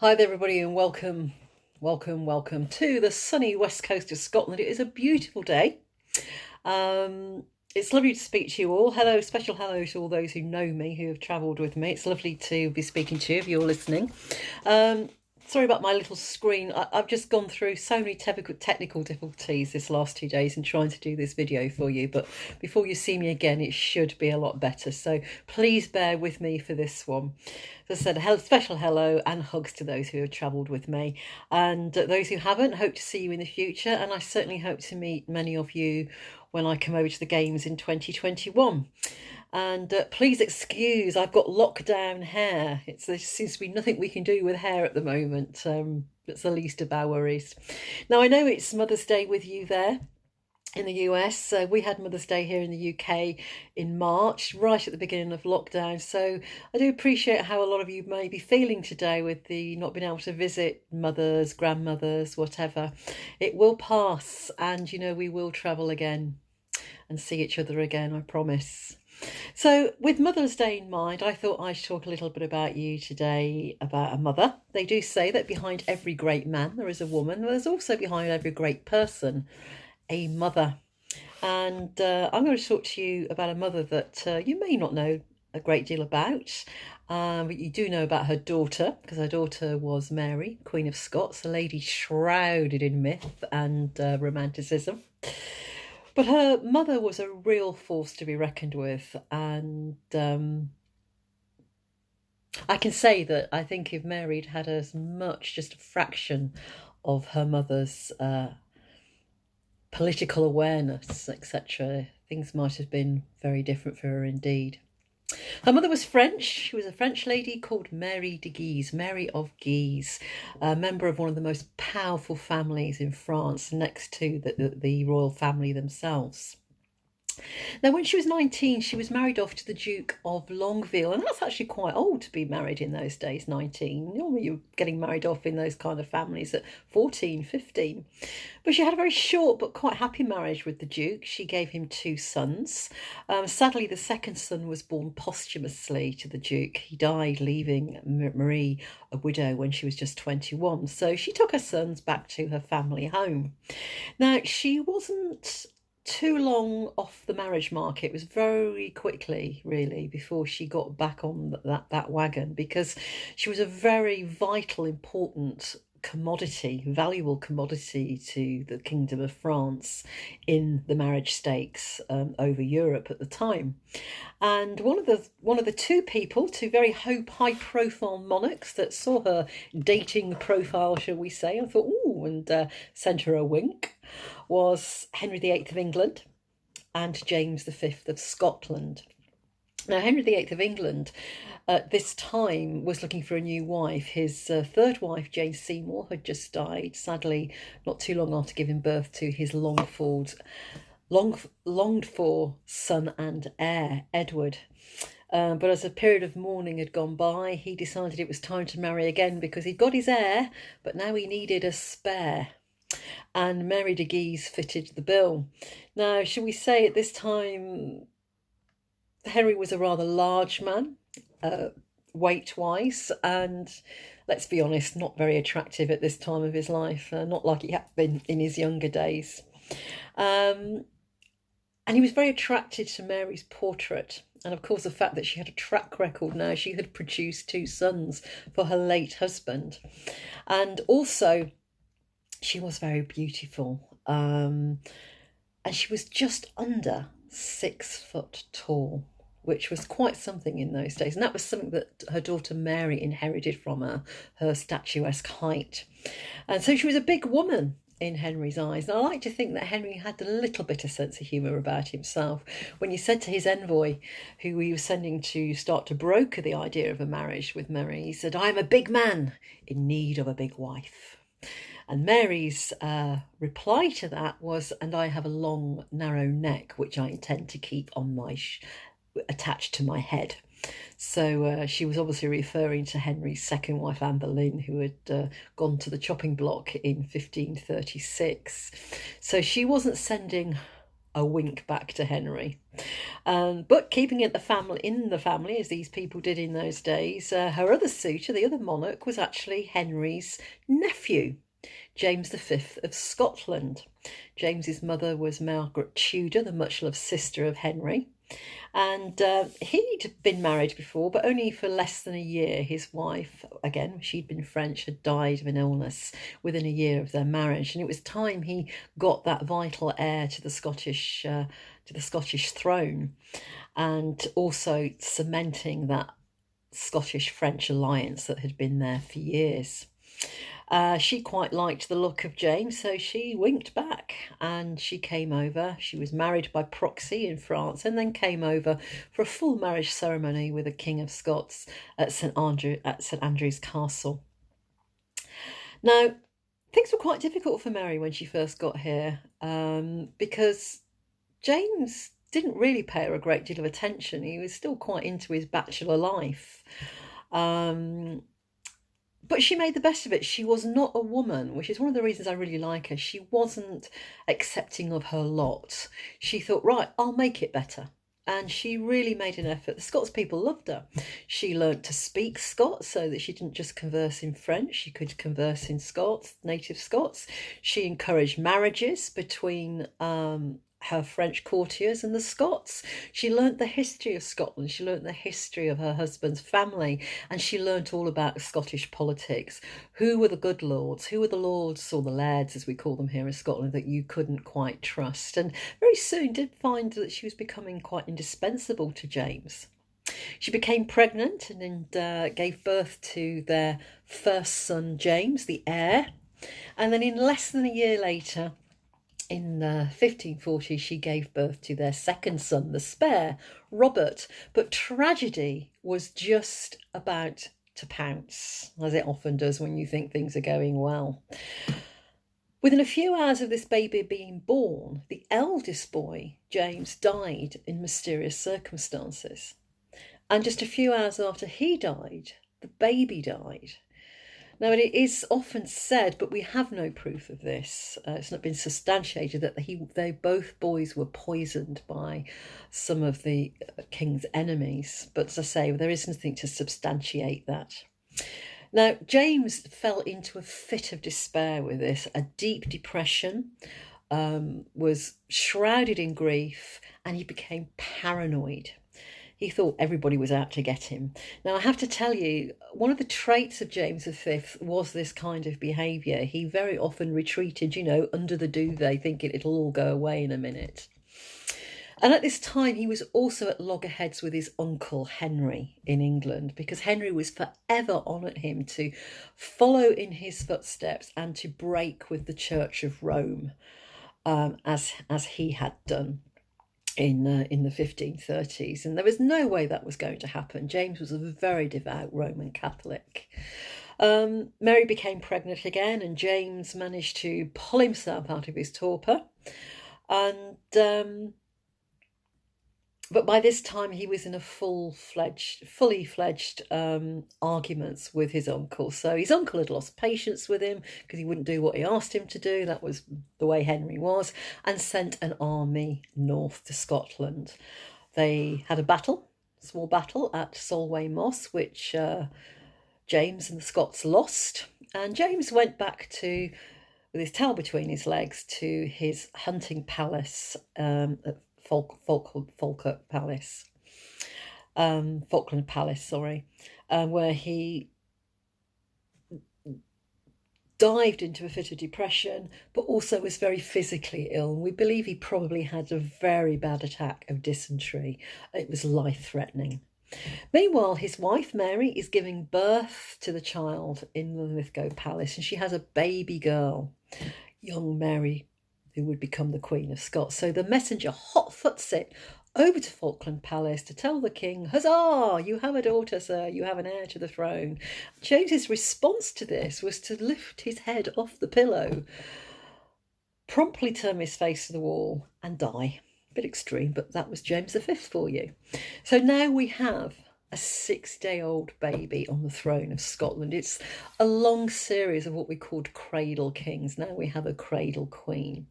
Hi there, everybody, and welcome to the sunny west coast of Scotland. It is a beautiful day. It's lovely to speak to you all. Hello, special hello to all those who know me, who have travelled with me. It's lovely to be speaking to you if you're listening. Um, Sorry about my little screen. I've just gone through so many technical difficulties this last 2 days in trying to do this video for you. But before you see me again, it should be a lot better. So please bear with me for this one. As I said, special hello and hugs to those who have travelled with me. And those who haven't, hope to see you in the future. And I certainly hope to meet many of you when I come over to the Games in 2021. And please excuse, I've got lockdown hair. There seems to be nothing we can do with hair at the moment. It's the least of our worries. Now, I know it's Mother's Day with you there in the US. We had Mother's Day here in the UK in March, right at the beginning of lockdown. So I do appreciate how a lot of you may be feeling today with the not being able to visit mothers, grandmothers, whatever. It will pass, and we will travel again and see each other again, I promise. So with Mother's Day in mind, I thought I'd talk a little bit about you today, about a mother. They do say that behind every great man there is a woman. There's also behind every great person a mother. And I'm going to talk to you about a mother that you may not know a great deal about. But you do know about her daughter, because her daughter was Mary, Queen of Scots, a lady shrouded in myth and romanticism. But her mother was a real force to be reckoned with, and I can say that I think if Mary had as much, just a fraction of her mother's political awareness, etc., things might have been very different for her indeed. Her mother was French. She was a French lady called Mary de Guise, Mary of Guise, a member of one of the most powerful families in France, next to the royal family themselves. Now, when she was 19, she was married off to the Duke of Longueville, and that's actually quite old to be married in those days, 19. Normally you're getting married off in those kind of families at 14, 15. But she had a very short but quite happy marriage with the Duke. She gave him two sons. Sadly, the second son was born posthumously to the Duke. He died, leaving Marie a widow when she was just 21. So she took her sons back to her family home. Now, she wasn't too long off the marriage market. It was very quickly, really, before she got back on that wagon, because she was a very vital, important commodity, valuable commodity to the Kingdom of France in the marriage stakes over Europe at the time. And one of the two very high profile monarchs that saw her dating profile, shall we say, I thought, ooh, and sent her a wink, was Henry VIII of England and James V of Scotland. Now, Henry VIII of England at this time was looking for a new wife. His third wife, Jane Seymour, had just died, sadly, not too long after giving birth to his longed for son and heir, Edward. But as a period of mourning had gone by, he decided it was time to marry again, because he'd got his heir, but now he needed a spare. And Mary de Guise fitted the bill. Now, shall we say at this time, Henry was a rather large man, weight-wise, and let's be honest, not very attractive at this time of his life, not like he had been in his younger days. And he was very attracted to Mary's portrait, and of course the fact that she had a track record now. She had produced two sons for her late husband, and also she was very beautiful, and she was just under 6 foot tall, which was quite something in those days. And that was something that her daughter Mary inherited from her statuesque height. And so she was a big woman in Henry's eyes. And I like to think that Henry had a little bit of sense of humour about himself when he said to his envoy, who he was sending to start to broker the idea of a marriage with Mary, he said, "I am a big man in need of a big wife." And Mary's reply to that was, "And I have a long, narrow neck, which I intend to keep on my attached to my head." So she was obviously referring to Henry's second wife, Anne Boleyn, who had gone to the chopping block in 1536. So she wasn't sending a wink back to Henry. But keeping it in the family, as these people did in those days, her other suitor, the other monarch, was actually Henry's nephew, James V of Scotland. James's mother was Margaret Tudor, the much-loved sister of Henry. And he'd been married before, but only for less than a year. His wife, again, she'd been French, had died of an illness within a year of their marriage, and it was time he got that vital heir to the Scottish throne, and also cementing that Scottish-French alliance that had been there for years. She quite liked the look of James, so she winked back and she came over. She was married by proxy in France and then came over for a full marriage ceremony with the King of Scots at St Andrew's Castle. Now, things were quite difficult for Mary when she first got here, because James didn't really pay her a great deal of attention. He was still quite into his bachelor life. But she made the best of it. She was not a woman, which is one of the reasons I really like her. She wasn't accepting of her lot. She thought, right, I'll make it better. And she really made an effort. The Scots people loved her. She learnt to speak Scots so that she didn't just converse in French. She could converse in Scots, native Scots. She encouraged marriages between her French courtiers and the Scots. She learnt the history of Scotland. She learnt the history of her husband's family, and she learnt all about Scottish politics. Who were the good lords? Who were the lords, or the lairds as we call them here in Scotland, that you couldn't quite trust? And very soon did find that she was becoming quite indispensable to James. She became pregnant and gave birth to their first son, James, the heir. And then in less than a year later, in 1540, she gave birth to their second son, the spare, Robert. But tragedy was just about to pounce, as it often does when you think things are going well. Within a few hours of this baby being born, the eldest boy, James, died in mysterious circumstances. And just a few hours after he died, the baby died. Now, it is often said, but we have no proof of this. It's not been substantiated that both boys were poisoned by some of the king's enemies. But as I say, there is nothing to substantiate that. Now, James fell into a fit of despair with this, a deep depression, was shrouded in grief, and he became paranoid. He thought everybody was out to get him. Now, I have to tell you, one of the traits of James V was this kind of behaviour. He very often retreated, under the duvet, thinking it'll all go away in a minute. And at this time, he was also at loggerheads with his uncle Henry in England, because Henry was forever on at him to follow in his footsteps and to break with the Church of Rome, as he had done in the 1530s, and there was no way that was going to happen. James was a very devout Roman Catholic. Mary became pregnant again, and James managed to pull himself out of his torpor, and but by this time he was in a fully fledged arguments with his uncle. So his uncle had lost patience with him because he wouldn't do what he asked him to do. That was the way Henry was, and sent an army north to Scotland. They had a small battle at Solway Moss, which James and the Scots lost. And James went back with his tail between his legs, to his hunting palace at Falkland Palace, where he dived into a fit of depression, but also was very physically ill. We believe he probably had a very bad attack of dysentery. It was life-threatening. Meanwhile, his wife Mary is giving birth to the child in Linlithgow Palace, and she has a baby girl, young Mary, who would become the Queen of Scots. So the messenger hot-foots it over to Falkland Palace to tell the king, "Huzzah! You have a daughter, sir. You have an heir to the throne." James's response to this was to lift his head off the pillow, promptly turn his face to the wall, and die. A bit extreme, but that was James V for you. So now we have a 6-day-old baby on the throne of Scotland. It's a long series of what we called cradle kings. Now we have a cradle queen.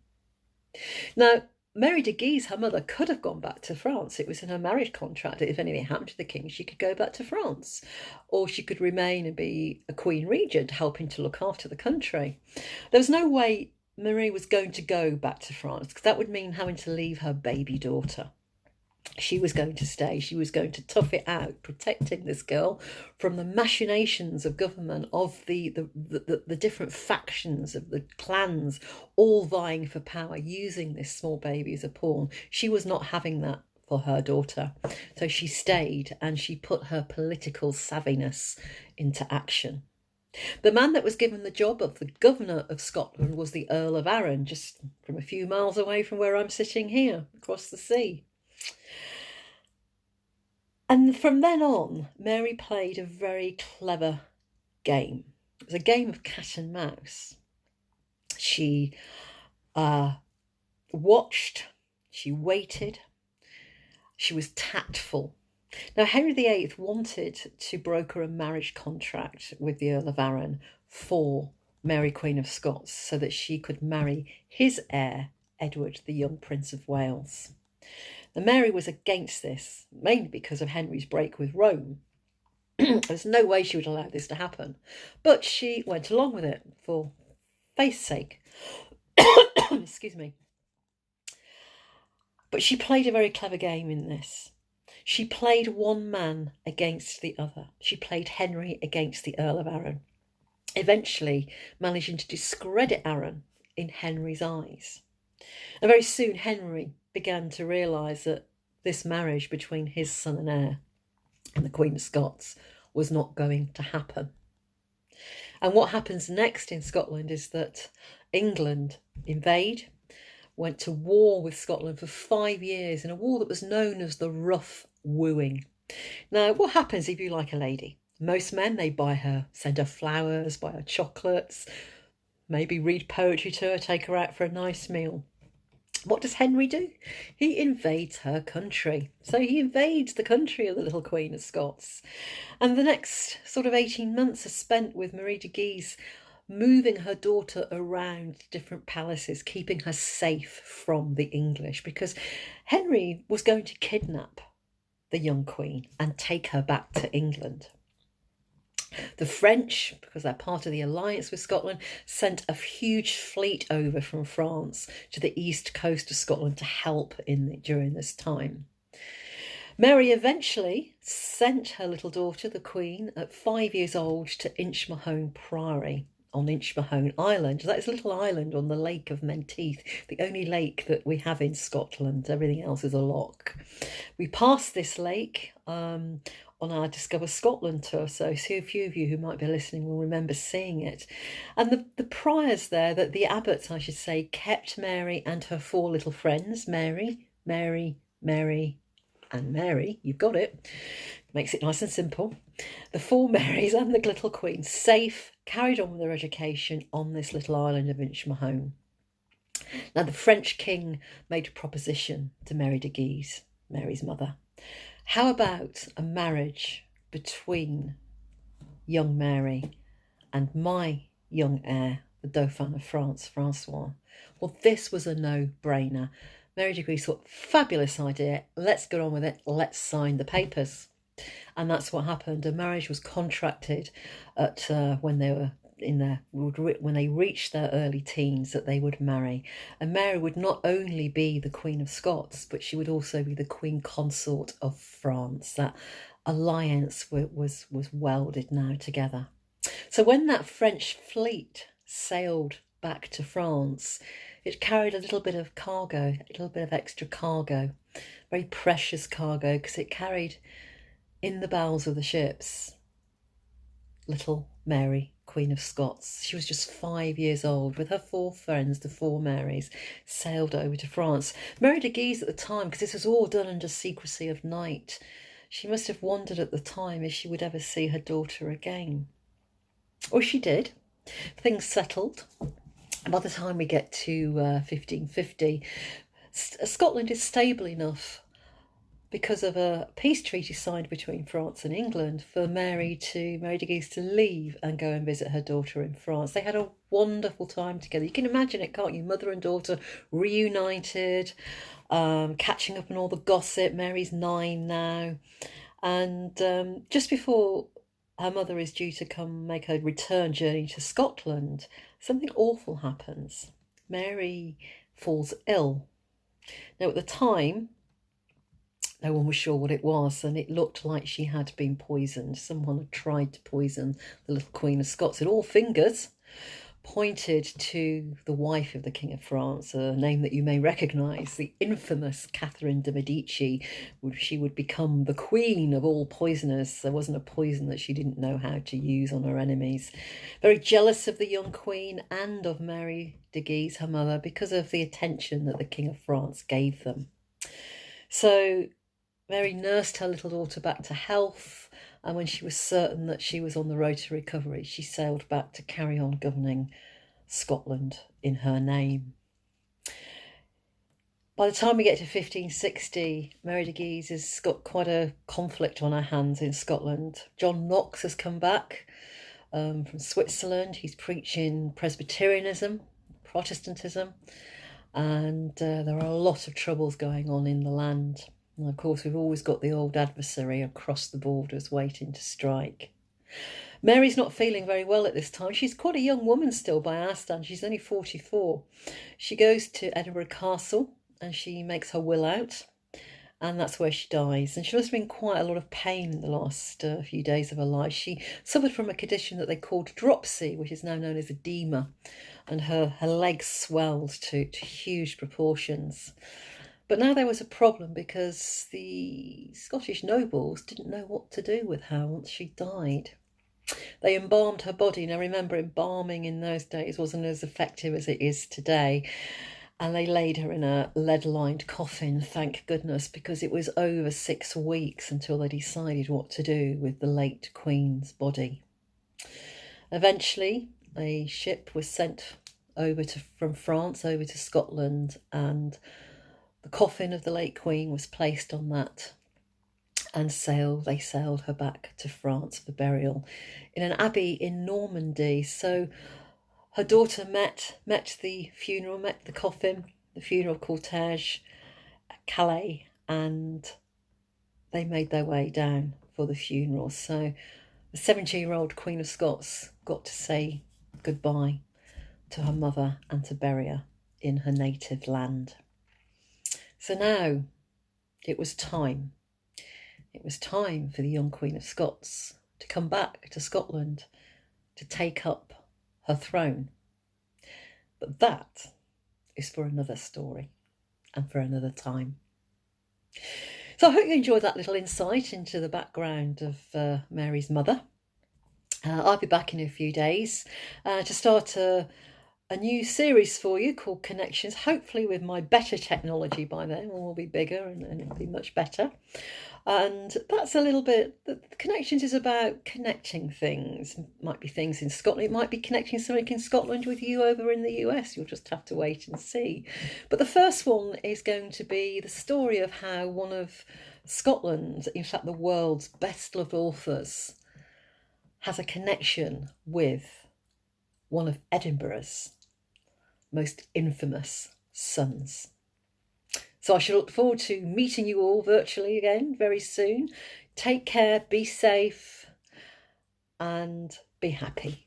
Now, Mary de Guise, her mother, could have gone back to France. It was in her marriage contract that if anything happened to the king, she could go back to France. Or she could remain and be a queen regent, helping to look after the country. There was no way Marie was going to go back to France, because that would mean having to leave her baby daughter. She was going to stay. She was going to tough it out, protecting this girl from the machinations of government, of the different factions of the clans, all vying for power, using this small baby as a pawn. She was not having that for her daughter. So she stayed, and she put her political savviness into action. The man that was given the job of the governor of Scotland was the Earl of Arran, just from a few miles away from where I'm sitting here, across the sea. And from then on, Mary played a very clever game. It was a game of cat and mouse. She watched, she waited, she was tactful. Now, Henry VIII wanted to broker a marriage contract with the Earl of Arran for Mary, Queen of Scots, so that she could marry his heir, Edward, the young Prince of Wales. Now, Mary was against this, mainly because of Henry's break with Rome. There's no way she would allow this to happen. But she went along with it for faith's sake. Excuse me. But she played a very clever game in this. She played one man against the other. She played Henry against the Earl of Arran, eventually managing to discredit Arran in Henry's eyes. And very soon Henry began to realise that this marriage between his son and heir and the Queen of Scots was not going to happen. And what happens next in Scotland is that England invade, went to war with Scotland for 5 years, in a war that was known as the Rough Wooing. Now, what happens if you like a lady? Most men, they buy her, send her flowers, buy her chocolates, maybe read poetry to her, take her out for a nice meal. What does Henry do? He invades her country. So he invades the country of the little Queen of Scots. And the next sort of 18 months are spent with Marie de Guise moving her daughter around different palaces, keeping her safe from the English, because Henry was going to kidnap the young queen and take her back to England. The French, because they're part of the alliance with Scotland, sent a huge fleet over from France to the east coast of Scotland to help during this time. Mary eventually sent her little daughter, the Queen, at 5 years old, to Inchmahone Priory on Inchmahone Island. That is a little island on the Lake of Menteith, the only lake that we have in Scotland. Everything else is a loch. We passed this lake on our Discover Scotland tour, so a few of you who might be listening will remember seeing it. And the priors there, that the abbots, I should say, kept Mary and her 4 little friends, Mary, Mary, Mary, and Mary, you've got it, makes it nice and simple. The 4 Marys and the little Queen, safe, carried on with their education on this little island of Inchmahone. Now, the French king made a proposition to Mary de Guise, Mary's mother. How about a marriage between young Mary and my young heir, the Dauphin of France, Francois? Well, this was a no-brainer. Mary de Guise thought, fabulous idea, let's get on with it, let's sign the papers. And that's what happened. A marriage was contracted at when they were when they reached their early teens, that they would marry. And Mary would not only be the Queen of Scots, but she would also be the Queen Consort of France. That alliance was welded now together. So when that French fleet sailed back to France, it carried a little bit of cargo, a little bit of extra cargo, very precious cargo, because it carried in the bowels of the ships little Mary, Queen of Scots. She was just 5 years old, with her 4 friends, the 4 Marys, sailed over to France. Mary de Guise at the time, because this was all done under secrecy of night, she must have wondered at the time if she would ever see her daughter again. Or she did. Things settled. By the time we get to 1550, Scotland is stable enough because of a peace treaty signed between France and England for Mary de Guise to leave and go and visit her daughter in France. They had a wonderful time together. You can imagine it, can't you? Mother and daughter reunited, catching up on all the gossip. Mary's 9 now. And just before her mother is due to come make her return journey to Scotland, something awful happens. Mary falls ill. Now, at the time, no one was sure what it was, and it looked like she had been poisoned. Someone had tried to poison the little Queen of Scots, and all fingers pointed to the wife of the King of France, a name that you may recognise, the infamous Catherine de Medici. She would become the queen of all poisoners. There wasn't a poison that she didn't know how to use on her enemies. Very jealous of the young queen and of Mary de Guise, her mother, because of the attention that the King of France gave them. So Mary nursed her little daughter back to health, and when she was certain that she was on the road to recovery, she sailed back to carry on governing Scotland in her name. By the time we get to 1560, Mary de Guise has got quite a conflict on her hands in Scotland. John Knox has come back from Switzerland. He's preaching Presbyterianism, Protestantism, and there are a lot of troubles going on in the land. And of course, we've always got the old adversary across the borders waiting to strike. Mary's not feeling very well at this time. She's quite a young woman still by our standards. She's only 44. She goes to Edinburgh Castle and she makes her will out, and that's where she dies. And she must have been quite a lot of pain in the last few days of her life. She suffered from a condition that they called dropsy, which is now known as edema, and her legs swelled to huge proportions. But now there was a problem because the Scottish nobles didn't know what to do with her once she died. They embalmed her body. Now remember, embalming in those days wasn't as effective as it is today. And they laid her in a lead-lined coffin, thank goodness, because it was over 6 weeks until they decided what to do with the late Queen's body. Eventually, a ship was sent from France over to Scotland, and the coffin of the late Queen was placed on that, and they sailed her back to France for burial in an abbey in Normandy. So her daughter met the funeral, met the coffin, the funeral cortege at Calais, and they made their way down for the funeral. So the 17-year-old Queen of Scots got to say goodbye to her mother and to bury her in her native land. So now it was time. It was time for the young Queen of Scots to come back to Scotland to take up her throne. But that is for another story and for another time. So I hope you enjoyed that little insight into the background of Mary's mother. I'll be back in a few days to start a new series for you called Connections, hopefully with my better technology by then. We'll be bigger and it'll be much better. And that's a little bit, the Connections is about connecting things. It might be things in Scotland, it might be connecting something in Scotland with you over in the US. You'll just have to wait and see. But the first one is going to be the story of how one of Scotland's, in fact the world's best loved authors, has a connection with one of Edinburgh's most infamous sons. So I shall look forward to meeting you all virtually again very soon. Take care, be safe, and be happy.